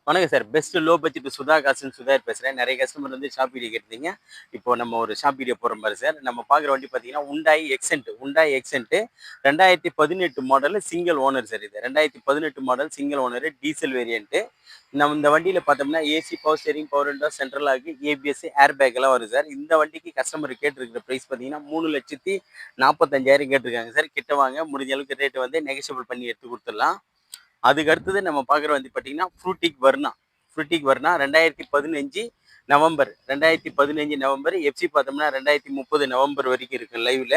வணக்கம் sir. Best low budget Sudha காசுன்னு சுதாகர் பேசுறேன். நெறைய கஸ்டமர் வந்து ஷாப் வீடியோ கேட்டிருந்தீங்க. இப்போ நம்ம ஒரு ஷாப் வீடியோ போடுறோம் பாரு சார். நம்ம பார்க்குற வண்டி பார்த்தீங்கன்னா, Hyundai Accent 2018 model single owner sir இது. 2018 model single owner diesel variant. நம்ம இந்த வண்டியில பார்த்தோம்னா, AC, power steering, power window, central lock, ABS, air bag எல்லாம் வரும் சார். இந்த வண்டிக்கு கஸ்டமர் கேட்டிருக்கிற பிரைஸ் பார்த்தீங்கன்னா, 3,45,000 கேட்டிருக்காங்க சார். கிட்ட வாங்க, முடிஞ்ச அளவுக்கு ரேட் வந்து நெகோஷியபிள் பண்ணி எடுத்து குடுத்துடலாம். அதுக்கு அடுத்தது நம்ம பார்க்குற வந்து பார்த்தீங்கன்னா, ஃப்ரூட்டிக் வர்னா 2015 நவம்பர் எஃப்சி பார்த்தோம்னா 2030 நவம்பர் வரைக்கும் இருக்கு லைவ்ல.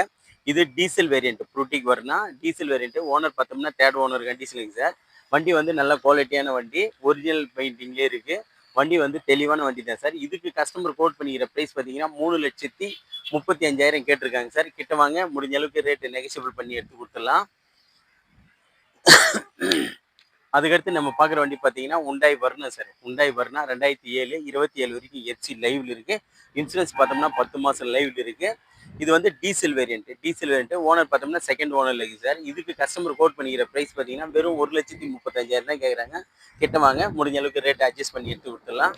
இது diesel variant. Fluidic Verna diesel variant. Owner பார்த்தோம்னா தேர்ட் ஓனர் கண்டிஷனுக்கு சார். வண்டி வந்து நல்ல குவாலிட்டியான வண்டி, ஒரிஜினல் பெயிண்டிங்லேயே இருக்கு. வண்டி வந்து தெளிவான வண்டி தான் சார். இதுக்கு கஸ்டமர் கோட் பண்ணிக்கிற ப்ரைஸ் பார்த்தீங்கன்னா 3,35,000 கேட்டிருக்காங்க சார். கிட்ட வாங்க, முடிஞ்ச அளவுக்கு ரேட்டு நெகோஷியபிள் பண்ணி எடுத்து கொடுத்துடலாம். அதுக்கடுத்து நம்ம பார்க்குற வண்டி பார்த்தீங்கன்னா, Hyundai Verna sir. Hyundai Verna 2007 27 வரைக்கும் எஃப்சி லைவ்ல இருக்கு. இன்சூரன்ஸ் பார்த்தோம்னா 10 மாதம் லைவ்ல இருக்கு. இது வந்து டீசல் வேரியன்ட். ஓனர் பார்த்தோம்னா செகண்ட் ஓனர்ல இருக்கு சார். இதுக்கு கஸ்டமர் கோட் பண்ணிக்கிற ப்ரைஸ் பார்த்தீங்கன்னா வெறும் 1,35,000 தான் கேட்குறாங்க. கிட்ட வாங்க, முடிஞ்ச அளவுக்கு ரேட் அட்ஜஸ்ட் பண்ணி எடுத்து கொடுத்துடலாம்.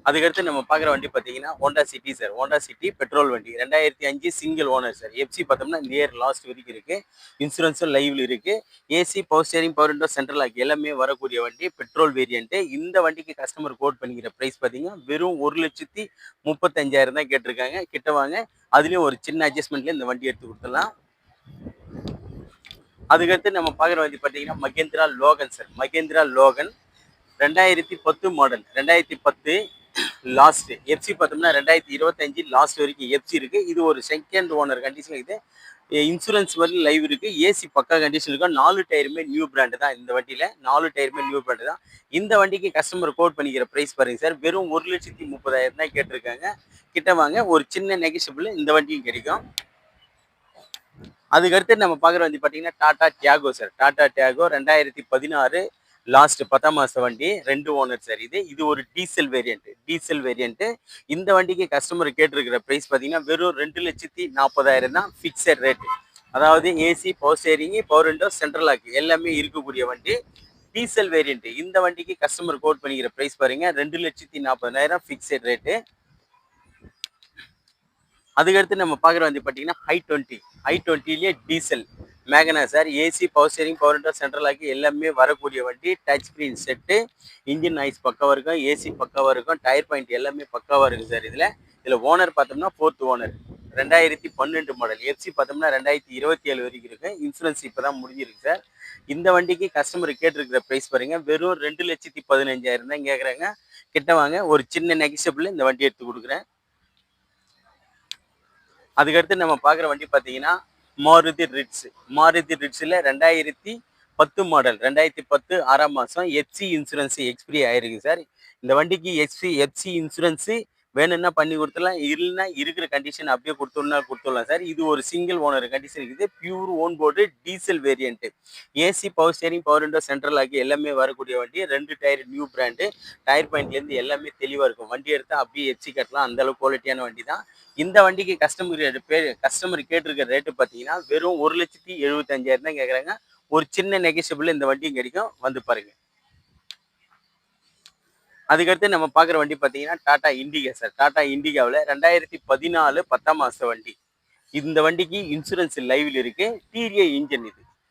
அதுக்கடுத்து நம்ம பார்க்குற வண்டி பார்த்தீங்கன்னா, Honda City sir. Honda City petrol வண்டி 2005 சிங்கிள் ஓனர் சார். எஃப்சி பார்த்தோம்னா நியர் லாஸ்ட் வரைக்கும் இருக்கு. இன்சூரன்ஸும் லைவ்ல இருக்கு. AC, power steering, power window, central lock எல்லாமே வரக்கூடிய வண்டி, பெட்ரோல் வேரியன்ட். இந்த வண்டிக்கு கஸ்டமர் கோட் பண்ணிக்கிற ப்ரைஸ் பார்த்தீங்கன்னா வெறும் 1,35,000 தான் கேட்டிருக்காங்க. கிட்ட வாங்க, அதுலேயும் ஒரு சின்ன அட்ஜஸ்ட்மெண்ட்ல இந்த வண்டி எடுத்து கொடுத்துடலாம். அதுக்கடுத்து நம்ம பார்க்குற வண்டி பார்த்தீங்கன்னா, Mahindra Logan sir. Mahindra Logan 2010 மாடல். 2010 லாஸ்ட் எஃப்சி பார்த்தோம்னா 2025 லாஸ்ட் வரைக்கும் எஃப்சி இருக்கு. இது ஒரு செகண்ட் ஓனர் கண்டிஷன் இருக்குது. இன்சூரன்ஸ் வரையும் லைவ் இருக்கு. ஏசி பக்கா கண்டிஷன் இருக்கும். 4 டயருமே நியூ பிராண்டு தான் இந்த வண்டியில. 4 டயருமே நியூ பிராண்டு தான். இந்த வண்டிக்கு கஸ்டமர் கோட் பண்ணிக்கிற பிரைஸ் பாருங்க சார். வெறும் 1,30,000 தான் கேட்டிருக்காங்க. கிட்ட வாங்க, ஒரு சின்ன நெகோஷியபிள் இந்த வண்டியும் கிடைக்கும். அதுக்கடுத்து நம்ம பார்க்குற வண்டி பார்த்தீங்கன்னா, Tata Tiago sir. Tata Tiago 2016 last 10 மாச வண்டி, 2 ஓனர் சார். இது ஒரு டீசல் வேரியன்ட். இந்த வண்டிக்கு கஸ்டமர் கேட்டிருக்கிற பிரைஸ் பார்த்தீங்கன்னா வெறும் 2,40,000 தான் ஃபிக்ஸட் ரேட். அதாவது AC, power steering, power window, central lock எல்லாமே இருக்கக்கூடிய வண்டி, டீசல் வேரியன்ட். இந்த வண்டிக்கு கஸ்டமர் கோட் பண்ணிக்கிற பிரைஸ் பாருங்க, 2,40,000 ஃபிக்ஸட் ரேட்டு. அதுக்கடுத்து நம்ம பார்க்குற வண்டி பார்த்தீங்கன்னா, i20லேயே டீசல் மேகனா sir. AC, power steering, power window, central lock எல்லாமே வரக்கூடிய வண்டி. Touch screen set, engine noise பக்காவாக இருக்கும், ஏசி பக்காவாக இருக்கும், டயர் பாயிண்ட் எல்லாமே பக்காவாக இருக்குது சார். இதில் ஓனர் பார்த்தோம்னா ஃபோர்த் ஓனர். 2012 மாடல். எஃப்சி பார்த்தோம்னா 2027 வரைக்கும் இருக்கு. இன்சூரன்ஸ் இப்போ தான் முடிஞ்சிருக்கு சார். இந்த வண்டிக்கு கஸ்டமர் கேட்டிருக்கிற ப்ரைஸ் பாருங்க, வெறும் 2,15,000 தான் கேட்குறாங்க. கிட்ட வாங்க, ஒரு சின்ன நெகோஷியபிள் இந்த வண்டி எடுத்து கொடுக்குறேன். அதுக்கடுத்து நம்ம பார்க்குற வண்டி பார்த்தீங்கன்னா, மாருதி ரிட்ஸில் 2010 மாடல். 2010 6ஆம் மாதம் எஃப்சி இன்சூரன்ஸ் எக்ஸ்பிரி ஆயிருக்கு சார். இந்த வண்டிக்கு எஃப்சி இன்சூரன்ஸு வேணும்னா பண்ணி கொடுத்துடலாம். இல்லைன்னா இருக்கிற கண்டிஷன் அப்படியே கொடுத்துடலாம் சார். இது ஒரு சிங்கிள் ஓனர் கண்டிஷன் இருக்குது. Pure own board diesel variant. AC, power steering, power window, central lock எல்லாமே வரக்கூடிய வண்டி. 2 டயர் நியூ பிராண்டு. டயர் பாயிண்ட்லேருந்து எல்லாமே தெளிவாக இருக்கும். வண்டி எடுத்தால் அப்படியே எஃப்சி கட்டலாம், அந்தளவுக்கு குவாலிட்டியான வண்டி தான். இந்த வண்டிக்கு கஸ்டமர் கேட்டிருக்க ரேட்டு பார்த்தீங்கன்னா வெறும் 1,75,000 தான் கேட்குறாங்க. ஒரு சின்ன நெகோஷியபிள் இந்த வண்டியும் கிடைக்கும், வந்து பாருங்க. அதுக்கடுத்து நம்ம பார்க்குற வண்டி பார்த்தீங்கன்னா, டாடா இண்டிகா சார். டாடா இண்டிகாவில் 2014 10ஆம் மாச வண்டி. இந்த வண்டிக்கு இன்சூரன்ஸ் லைவ்ல இருக்கு. டிடிஐ இன்ஜின்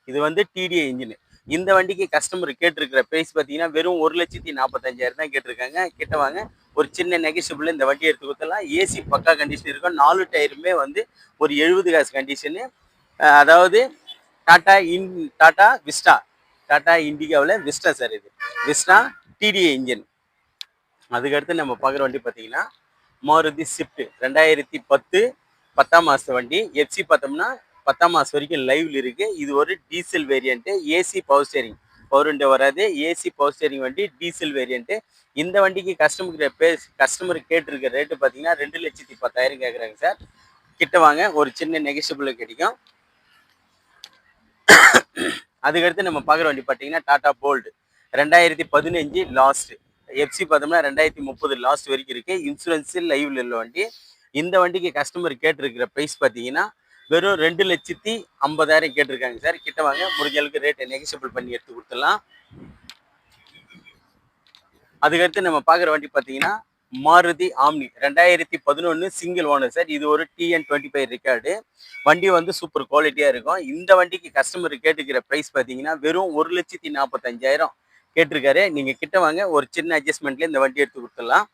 இது வந்து டிடிஐ இன்ஜின். இந்த வண்டிக்கு கஸ்டமர் கேட்டிருக்கிற பிரைஸ் பார்த்தீங்கன்னா வெறும் 1,45,000 தான் கேட்டிருக்காங்க. கிட்ட வாங்க, ஒரு சின்ன நெகோஷியபிள் இந்த வண்டி எடுத்து கொடுத்தலாம். ஏசி பக்கா கண்டிஷன் இருக்கும். 4 டயருமே வந்து ஒரு 70 காசு கண்டிஷனு. அதாவது டாடா விஸ்டா. டாடா இண்டிகாவில் விஸ்டா சார். இது விஸ்டா டிடிஐ இன்ஜின். அதுக்கடுத்து நம்ம பார்க்குற வண்டி பார்த்தீங்கன்னா, மாருதி ஸ்விஃப்ட் 2010 10ஆம் மாச வண்டி. எஃப்சி பார்த்தோம்னா 10ஆம் மாசம் வரைக்கும் லைவ்ல இருக்கு. இது ஒரு diesel variant. AC, power steering, power window வராது. ஏசி, பவர் ஸ்டீரிங் வண்டி, டீசல் வேரியன்ட். இந்த வண்டிக்கு கஸ்டமர் கேட்டிருக்க ரேட்டு பார்த்தீங்கன்னா 2,10,000 கேட்குறாங்க சார். கிட்ட வாங்க, ஒரு சின்ன நெகோஷியபிள் கிடைக்கும். அதுக்கடுத்து நம்ம பார்க்குற வண்டி பார்த்தீங்கன்னா, டாடா போல்ட் 2015 லாஸ்ட். எஃப்சி பார்த்தோம்னா 2030 லாஸ்ட் வரைக்கும் இருக்கு. இன்சூரன்ஸ் லைவ்ல உள்ள வண்டி. இந்த வண்டிக்கு கஸ்டமர் கேட்டிருக்கிற ப்ரைஸ் பார்த்தீங்கன்னா வெறும் 2,50,000 கேட்டிருக்காங்க சார். கிட்ட வாங்க, முடிஞ்ச அளவுக்கு ரேட்டை நெகோஷியபிள் பண்ணி எடுத்து கொடுத்துடலாம். அதுக்கடுத்து நம்ம பார்க்குற வண்டி பார்த்தீங்கன்னா Maruti omni 2011 single owner sir. இது ஒரு TN25 ரெக்கார்டு. வண்டி வந்து சூப்பர் குவாலிட்டியாக இருக்கும். இந்த வண்டிக்கு கஸ்டமர் கேட்டுக்கிற ப்ரைஸ் பார்த்தீங்கன்னா வெறும் 1,45,000 கேட்டிருக்காரு. நீங்கள் கிட்ட வாங்க, ஒரு சின்ன அட்ஜஸ்ட்மெண்ட்லேயே இந்த வண்டி எடுத்து கொடுத்துடலாம்.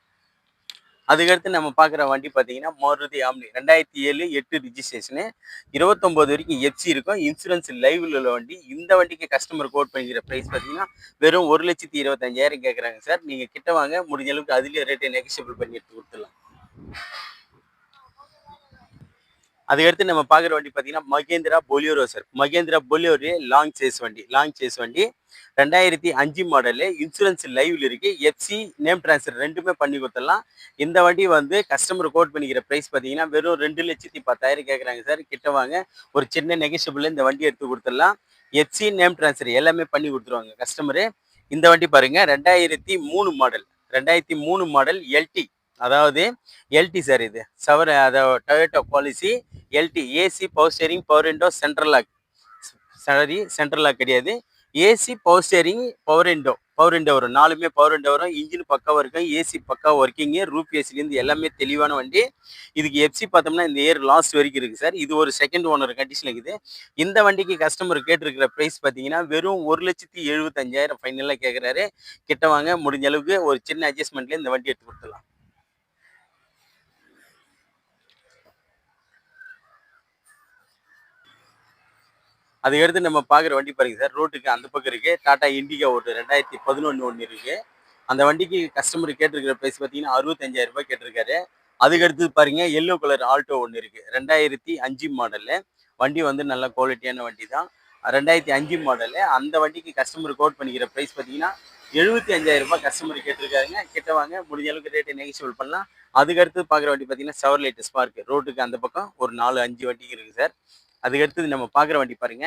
அதுக்கடுத்து நம்ம பார்க்குற வண்டி பார்த்தீங்கன்னா மாருதி ஆம்னி 2007 8 ரிஜிஸ்ட்ரேஷனு, 29 வரைக்கும் எஃப்சி இருக்கும். இன்சூரன்ஸ் லைவ்ல உள்ள வண்டி. இந்த வண்டிக்கு கஸ்டமர் கோட் பண்ணிக்கிற ப்ரைஸ் பார்த்தீங்கன்னா வெறும் 1,25,000 கேட்குறாங்க சார். நீங்கள் கிட்ட வாங்க, முடிஞ்ச அளவுக்கு அதுலேயே ரேட்டை நெகோஷியபிள் பண்ணி எடுத்து கொடுத்துடலாம். அதுக்கடுத்து நம்ம பார்க்குற வண்டி பார்த்தீங்கன்னா Mahindra Bolero sir. Mahindra Bolero long chassis வண்டி 2005 மாடலு. இன்சூரன்ஸ் லைவ்ல இருக்கு. எஃப்சி நேம் ட்ரான்ஸ்ஃபர் ரெண்டுமே பண்ணி கொடுத்துடலாம். இந்த வண்டி வந்து கஸ்டமர் கோட் பண்ணிக்கிற ப்ரைஸ் பார்த்தீங்கன்னா வெறும் 2,10,000 கேட்குறாங்க சார். கிட்ட வாங்க, ஒரு சின்ன நெகோஷியபிள் இந்த வண்டி எடுத்து கொடுத்துடலாம். எஃப்சி நேம் ட்ரான்ஸ்ஃபர் எல்லாமே பண்ணி கொடுத்துருவாங்க கஸ்டமரு. இந்த வண்டி பாருங்க 2003 மாடல் எல்டி. அதாவது எல்டி சார். இது அதாவது Toyota Qualis LT. AC, power steering, power window, central lock. Central lock கிடையாது. AC, power steering, power window வரும். 4மே பவர் விண்டோ வரும். இன்ஜின் பக்காவாக இருக்கும். ஏசி பக்கா ஒர்க்கிங்கு. ரூப் ஏசிலேருந்து எல்லாமே தெளிவான வண்டி. இதுக்கு எஃப்சி பார்த்தோம்னா இந்த இயர் லாஸ்ட் வரைக்கும் இருக்குது சார். இது ஒரு செகண்ட் ஓனர் கண்டிஷன் இருக்குது. இந்த வண்டிக்கு கஸ்டமர் கேட்டிருக்கிற ப்ரைஸ் பார்த்தீங்கன்னா வெறும் 1,75,000 ஃபைனலாக கேட்குறாரு. கிட்ட வாங்க, முடிஞ்ச அளவுக்கு ஒரு சின்ன அட்ஜஸ்ட்மெண்ட்லேயே இந்த வண்டி எடுத்து கொடுத்துடலாம். அதுக்கடுத்து நம்ம பார்க்குற வண்டி பாருங்க சார். ரோட்டுக்கு அந்த பக்கம் இருக்கு டாடா இண்டிகா ஓட்டு 2011 ஒன்று இருக்கு. அந்த வண்டிக்கு கஸ்டமர் கேட்டிருக்கிற ப்ரைஸ் பார்த்தீங்கன்னா 65,000 ரூபாய் கேட்டிருக்காரு. அதுக்கடுத்து பாருங்க எல்லோ கலர் ஆல்டோ ஒன்று இருக்கு. 2005 மாடலு. வண்டி வந்து நல்ல குவாலிட்டியான வண்டி தான். 2005 மாடலு. அந்த வண்டிக்கு கஸ்டமர் கோட் பண்ணிக்கிற ப்ரைஸ் பார்த்தீங்கன்னா 75,000 ரூபாய் கஸ்டமர் கேட்டிருக்காருங்க. கிட்ட வாங்க, முடிஞ்ச அளவுக்கு ரேட்டை நெகோஷியபிள் பண்ணலாம். அதுக்கடுத்து பார்க்குற வண்டி பார்த்தீங்கன்னா செவர்லைட் ஸ்பார்க். ரோட்டுக்கு அந்த பக்கம் ஒரு 4-5 வண்டிக்கு இருக்கு சார். அதுக்கடுத்து நம்ம பார்க்குற வண்டி பாருங்க.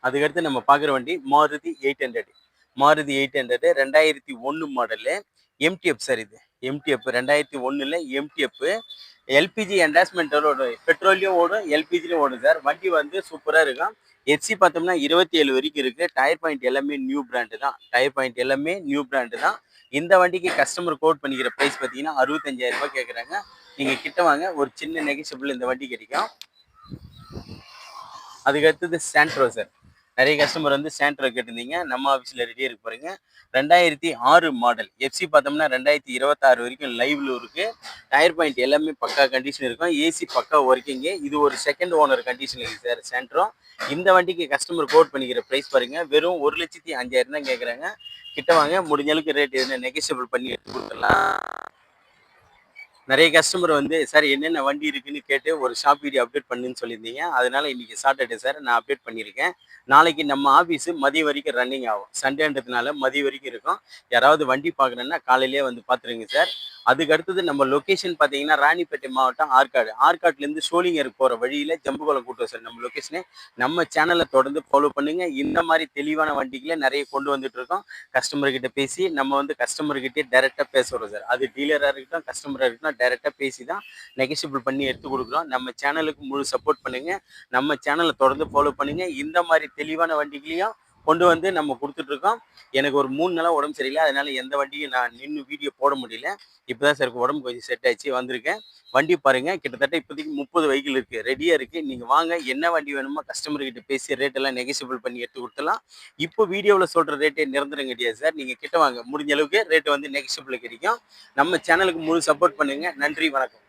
அதுக்கடுத்து நம்ம பார்க்குற வண்டி Maruti 800. Maruti 800 2001 model. MDF sir. இது எம்டிஎஃப் 2001ல் எம்டிஎஃப். எல்பிஜி என்டாஸ்மெண்ட்டோட ஓடும். பெட்ரோல்லையும் ஓடும், எல்பிஜிலையும் ஓடும் சார். வண்டி வந்து சூப்பராக இருக்கும். எஃப்சி பார்த்தோம்னா 27 வரைக்கும் இருக்குது. டயர் பாயிண்ட் எல்லாமே நியூ பிராண்டு தான். இந்த வண்டிக்கு கஸ்டமர் கோட் பண்ணிக்கிற ப்ரைஸ் பார்த்தீங்கன்னா 65,000 ரூபாய் கேட்குறாங்க. நீங்கள் கிட்ட வாங்க, ஒரு சின்ன நெகோஷியபிள் இந்த வண்டி கிடைக்கும். அதுக்கு அடுத்தது சாண்ட்ரோ சார். நிறைய கஸ்டமர் வந்து சாண்ட்ரோ கேட்டிருந்தீங்க. நம்ம ஆஃபீஸில் ரெடியாக இருக்கு பாருங்க. 2006 மாடல். எஃப்சி பார்த்தோம்னா 2026 வரைக்கும் லைவ்ல இருக்கு. டயர் பாயிண்ட் எல்லாமே பக்கா கண்டிஷன் இருக்கும். ஏசி பக்கா ஒர்க்கிங்கு. இது ஒரு செகண்ட் ஓனர் கண்டிஷன் இருக்குது சார் சாண்ட்ரோ. இந்த வண்டிக்கு கஸ்டமர் கோட் பண்ணிக்கிற ப்ரைஸ் பாருங்க வெறும் 1,05,000 தான் கேட்குறாங்க. கிட்ட வாங்க, முடிஞ்ச அளவுக்கு ரேட் எதுனா நெகோஷியபிள் பண்ணி எடுத்து கொடுத்துடலாம். நிறைய கஸ்டமர் வந்து சார் என்னென்ன வண்டி இருக்குன்னு கேட்டு ஒரு ஷாப் வீடியோ அப்டேட் பண்ணுன்னு சொல்லியிருந்தீங்க. அதனால இன்னைக்கு சாட்டர்டே சார் நான் அப்டேட் பண்ணியிருக்கேன். நாளைக்கு நம்ம ஆஃபீஸு மதியம் வரைக்கும் ரன்னிங் ஆகும். சண்டேன்றதுனால மதியம் வரைக்கும் இருக்கும். யாராவது வண்டி பார்க்கணுன்னா காலையிலேயே வந்து பார்த்துருங்க சார். அதுக்கு அடுத்தது நம்ம லொக்கேஷன் பார்த்தீங்கன்னா ராணிப்பேட்டை மாவட்டம் ஆற்காடு. ஆற்காட்லேருந்து சோளிங்கர் போகிற வழியில் ஜம்புகுளம் கூட்டம் சார் நம்ம லொக்கேஷனு. நம்ம சேனலை தொடர்ந்து ஃபாலோ பண்ணுங்கள். இந்த மாதிரி தெளிவான வண்டிகளை நிறைய கொண்டு வந்துட்டு இருக்கோம். கஸ்டமர்கிட்ட பேசி நம்ம வந்து கஸ்டமர்கிட்டே டைரெக்டாக பேசுகிறோம் சார். அது டீலராக இருக்கட்டும், கஸ்டமராக இருக்கட்டும், டைரெக்டாக பேசி தான் நெகோஷியபிள் பண்ணி எடுத்து கொடுக்குறோம். நம்ம சேனலுக்கு முழு சப்போர்ட் பண்ணுங்கள். நம்ம சேனலை தொடர்ந்து ஃபாலோ பண்ணுங்கள். இந்த மாதிரி தெளிவான வண்டிகளையும் கொண்டு வந்து நம்ம கொடுத்துட்ருக்கோம். எனக்கு ஒரு 3 நாளாக உடம்பு சரியில்லை. அதனால எந்த வண்டியும் நான் நின்று வீடியோ போட முடியல. இப்போ தான் சார் உடம்பு கொஞ்சம் செட் ஆகிடுச்சு வந்திருக்கேன். வண்டி பாருங்கள். கிட்டத்தட்ட இப்போதைக்கு 30 வெஹிக்கிள் இருக்குது, ரெடியாக இருக்குது. நீங்கள் வாங்க, என்ன வண்டி வேணுமோ கஸ்டமர்கிட்ட பேசி ரேட்டெல்லாம் நெகோஷியபிள் பண்ணி எடுத்து கொடுத்துலாம். இப்போ வீடியோவில் சொல்கிற ரேட்டே நிரந்தரம் கிடையாது சார். நீங்கள் கிட்ட வாங்க, முடிஞ்ச அளவுக்கு ரேட்டு வந்து நெகோஷியபிள் கிடைக்கும். நம்ம சேனலுக்கு முழு சப்போர்ட் பண்ணுங்கள். நன்றி, வணக்கம்.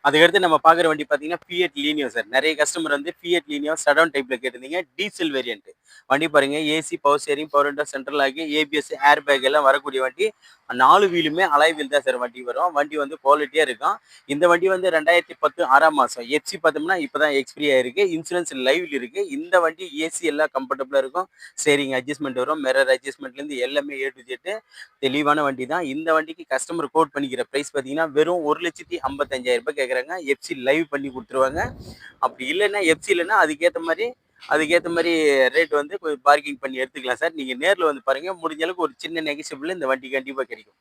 அதுக்கடுத்து நம்ம பார்க்குற வண்டி பார்த்தீங்கன்னா ஃபியட் லீனியோ சார். நிறைய கஸ்டமர் வந்து ஃபியட் லீனியோ சடவுன் டைப்பில் கேட்டிருந்தீங்க. டீசல் வேரியன்ட் வண்டி பாருங்கள். AC, power steering, power window, central ஆகி, ஏபிஎஸ், ஏர் பேக் எல்லாம் வரக்கூடிய வண்டி. 4 வீலுமே அலாய் வீல் தான் சார் வண்டி வரும். வண்டி வந்து குவாலிட்டியாக இருக்கும். இந்த வண்டி வந்து 2010 6ஆம் மாதம். எஃப்சி பார்த்தோம்னா இப்போ தான் எக்ஸ்பிரி ஆயிருக்கு. இன்சூரன்ஸ் லைவ்ல இருக்குது. இந்த வண்டி ஏசி எல்லாம் கம்ஃபர்டபுளாக இருக்கும். ஸ்டேரிங் அட்ஜஸ்ட்மெண்ட் வரும். மிரர் அட்ஜஸ்ட்மெண்ட்லேருந்து எல்லாமே A to Z தெளிவான வண்டி தான். இந்த வண்டிக்கு கஸ்டமர் கோட் பண்ணிக்கிற ப்ரைஸ் பார்த்தீங்கன்னா வெறும் 1,55,000 ரூபாய் கேட்குறாங்க. எஃப்சி லைவ் பண்ணி கொடுத்துருவாங்க. அப்படி இல்லைன்னா எஃப்சி இல்லைன்னா அதுக்கேற்ற மாதிரி ரேட் வந்து கொஞ்சம் பார்க்கிங் பண்ணி எடுத்துக்கலாம் சார். நீங்கள் நேரில் வந்து பாருங்கள். முடிஞ்ச அளவுக்கு ஒரு சின்ன நெகோஷியபிள் இந்த வண்டி கண்டிப்பாக கிடைக்கும்.